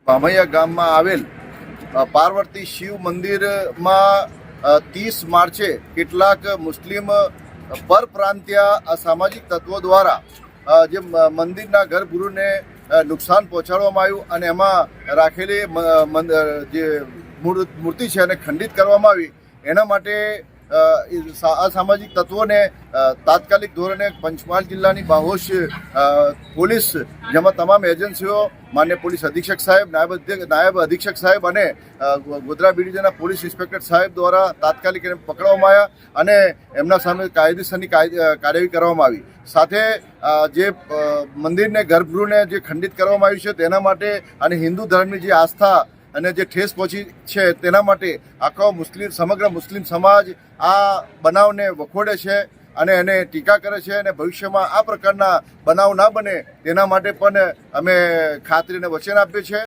ભામૈયા ગામમાં આવેલ પાર્વતી શિવ મંદિરમાં 30 માર્ચે કેટલાક મુસ્લિમ પરપ્રાંતીય અસામાજિક તત્વો દ્વારા જે મંદિરના ગર્ભગૃહને નુકસાન પહોંચાડવામાં આવ્યું અને એમાં રાખેલી જે મૂર્તિ છે એને ખંડિત કરવામાં આવી. એના માટે અસામાજિક તત્વોને તાત્કાલિક ધોરણે પંચમહાલ જિલ્લાની બાહોશ પોલીસ, જેમાં તમામ એજન્સીઓ, માન્ય પોલીસ અધિક્ષક સાહેબ, નાયબ અધિક્ષક સાહેબ અને ગોધરા બી ડિવિઝનના પોલીસ ઇન્સ્પેક્ટર સાહેબ દ્વારા તાત્કાલિક એને પકડવામાં આવ્યા અને એમના સામે કાયદેસરની કાર્યવાહી કરવામાં આવી. સાથે જે મંદિરને ગર્ભગૃહને જે ખંડિત કરવામાં આવ્યું છે તેના માટે અને હિન્દુ ધર્મની જે આસ્થા અને જે ઠેસ પહોંચી છે તેના માટે આખો સમગ્ર મુસ્લિમ સમાજ આ બનાવને વખોડે છે અને એને ટીકા કરે છે અને ભવિષ્યમાં આ પ્રકારના બનાવ ના બને તેના માટે પણ અમે ખાતરી અને વચન આપીએ છીએ.